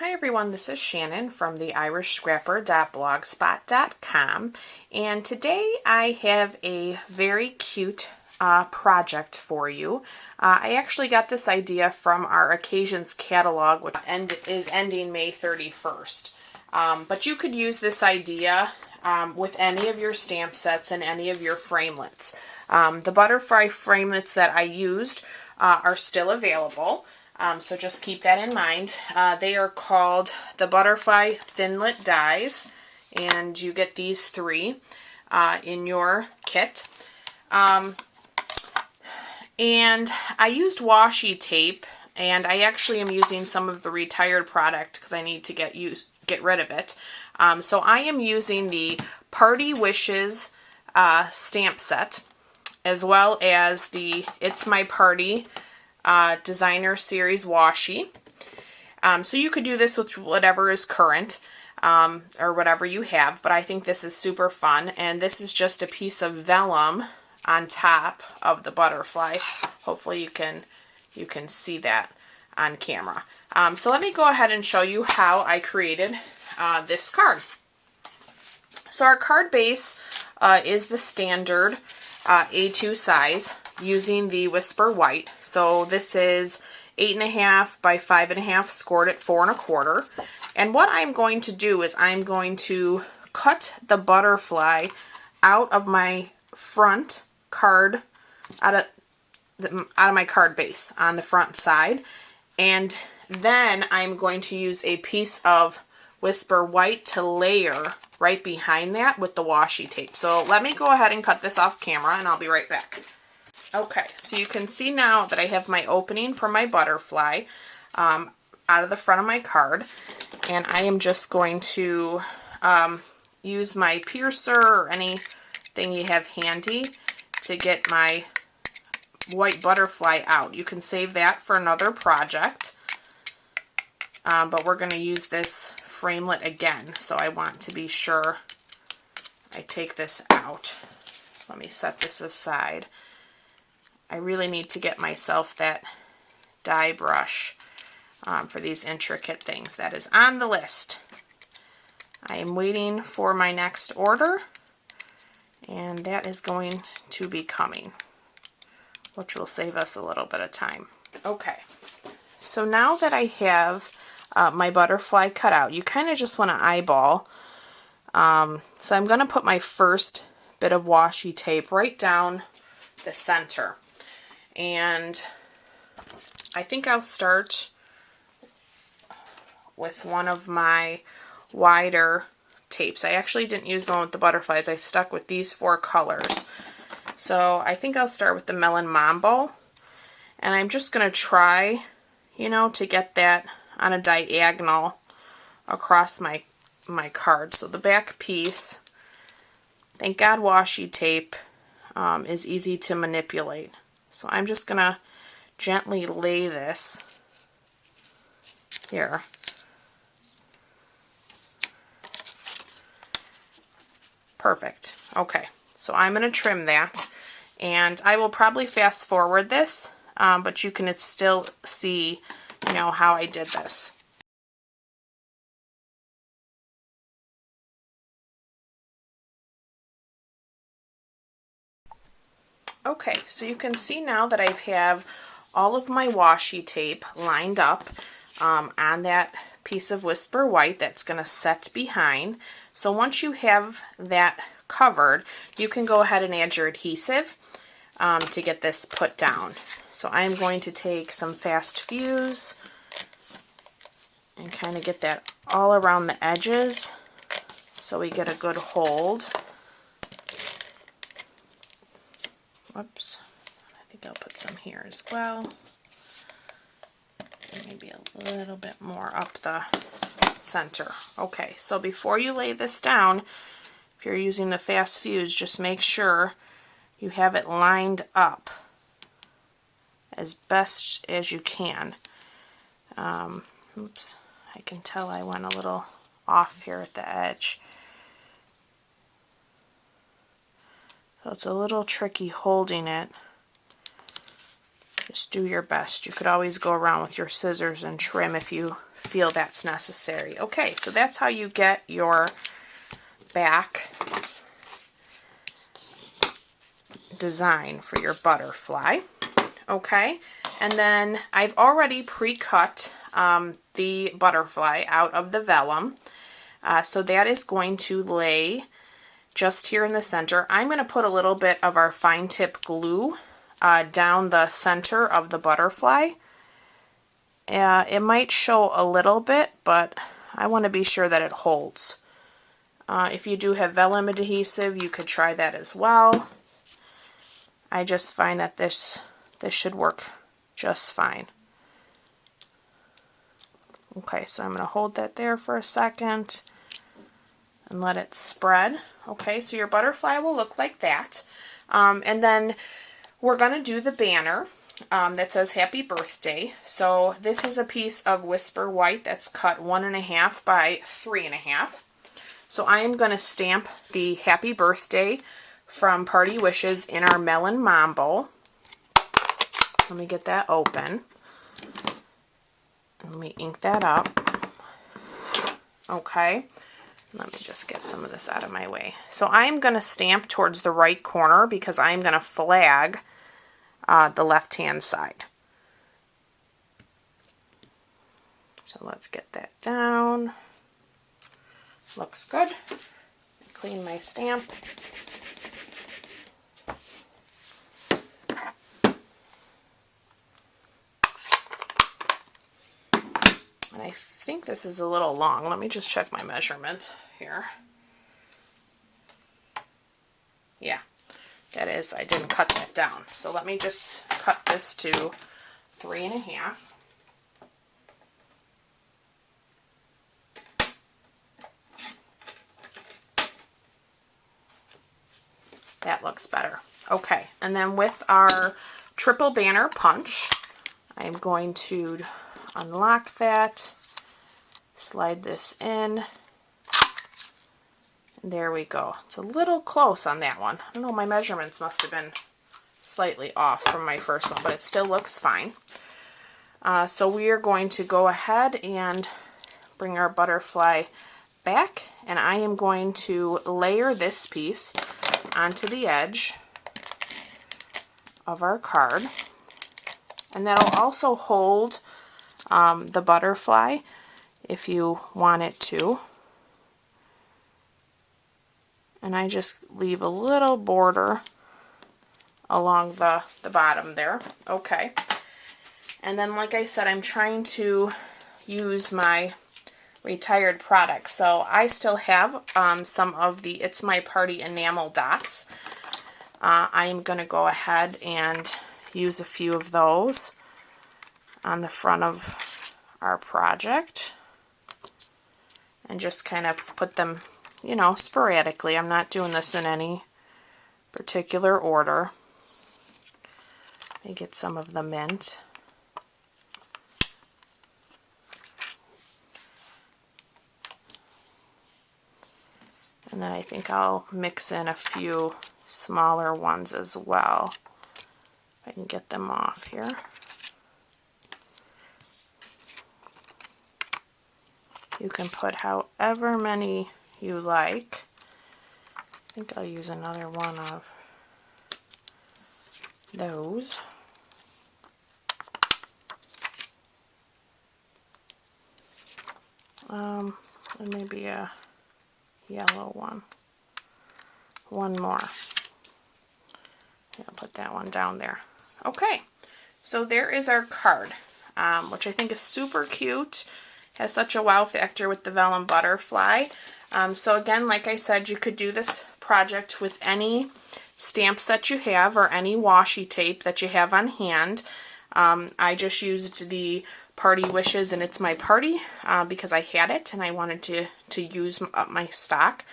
Hi everyone, this is Shannon from the irishscrapper.blogspot.com, and today I have a very cute project for you. I actually got this idea from our Occasions catalog, which is ending May 31st. But you could use this idea with any of your stamp sets and any of your framelits. The butterfly framelits that I used are still available. So just keep that in mind. They are called the Butterfly Thinlit Dies, and you get these three in your kit. And I used washi tape, and I actually am using some of the retired product because I need to get rid of it. So I am using the Party Wishes stamp set, as well as the It's My Party Designer Series washi. So you could do this with whatever is current or whatever you have, but I think this is super fun, and this is just a piece of vellum on top of the butterfly. Hopefully you can see that on camera. So let me go ahead and show you how I created this card. So our card base is the standard A2 size, using the Whisper White. So this is 8.5 by 5.5, scored at 4 1/4. And what I'm going to do is I'm going to cut the butterfly out of my front card, out of my card base on the front side, and then I'm going to use a piece of Whisper White to layer right behind that with the washi tape. So let me go ahead and cut this off camera, and I'll be right back. Okay, so you can see now that I have my opening for my butterfly out of the front of my card, and I am just going to use my piercer or anything you have handy to get my white butterfly out. You can save that for another project, but we're going to use this framelit again, so I want to be sure I take this out. Let me set this aside. I really need to get myself that die brush for these intricate things. That is on the list. I am waiting for my next order, and that is going to be coming, which will save us a little bit of time. Okay, so now that I have my butterfly cut out, you kind of just want to eyeball. So I'm going to put my first bit of washi tape right down the center. And I think I'll start with one of my wider tapes. I actually didn't use the one with the butterflies. I stuck with these 4 colors. So I think I'll start with the Melon Mambo. And I'm just going to try, to get that on a diagonal across my card. So the back piece, thank God washi tape is easy to manipulate. So I'm just going to gently lay this here. Perfect. Okay, so I'm going to trim that, and I will probably fast forward this, but you can still see, how I did this. Okay, so you can see now that I have all of my washi tape lined up on that piece of Whisper White that's going to set behind. So once you have that covered, you can go ahead and add your adhesive to get this put down. So I'm going to take some Fast Fuse and kind of get that all around the edges so we get a good hold. Whoops, I think I'll put some here as well. Maybe a little bit more up the center. Okay, so before you lay this down, if you're using the Fast Fuse, just make sure you have it lined up as best as you can. Oops, I can tell I went a little off here at the edge. So it's a little tricky holding it. Just do your best. You could always go around with your scissors and trim if you feel that's necessary. Okay, so that's how you get your back design for your butterfly. Okay, and then I've already pre-cut the butterfly out of the vellum. So that is going to lay just here in the center. I'm going to put a little bit of our fine tip glue down the center of the butterfly. It might show a little bit, but I want to be sure that it holds. If you do have vellum adhesive, you could try that as well. I just find that this should work just fine. Okay, so I'm going to hold that there for a second and let it spread. Okay, so your butterfly will look like that. And then we're going to do the banner that says Happy Birthday. So this is a piece of Whisper White that's cut 1.5 by 3.5. So I am going to stamp the Happy Birthday from Party Wishes in our Melon Mambo. Let me get that open. Let me ink that up. Okay. Let me just get some of this out of my way. So I'm going to stamp towards the right corner because I'm going to flag the left-hand side. So let's get that down. Looks good. Clean my stamp. And I think this is a little long. Let me just check my measurement here. Yeah, that is. I didn't cut that down. So let me just cut this to 3.5. That looks better. Okay, and then with our triple banner punch, I'm going to unlock that, slide this in, and there we go. It's a little close on that one. I don't know, my measurements must have been slightly off from my first one, but it still looks fine. So we are going to go ahead and bring our butterfly back, and I am going to layer this piece onto the edge of our card, and that'll also hold the butterfly if you want it to. And I just leave a little border along the bottom there. Okay. And then, like I said, I'm trying to use my retired product. So I still have some of the It's My Party enamel dots. I am going to go ahead and use a few of those on the front of our project and just kind of put them, you know, sporadically. I'm not doing this in any particular order. Let me get some of the mint. And then I think I'll mix in a few smaller ones as well. If I can get them off here. You can put however many you like. I think I'll use another one of those. And maybe a yellow one. One more. I'll put that one down there. Okay, so there is our card, which I think is super cute. Has such a wow factor with the vellum butterfly. So again, like I said, you could do this project with any stamps that you have or any washi tape that you have on hand. I just used the Party Wishes and It's My Party because I had it and I wanted to use up my stock.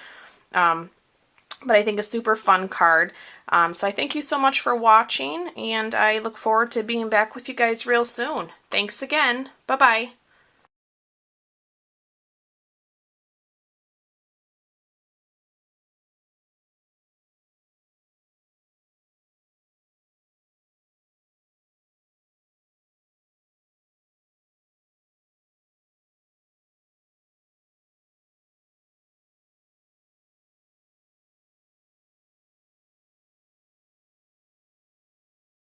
But I think a super fun card. So I thank you so much for watching, and I look forward to being back with you guys real soon. Thanks again. Bye-bye.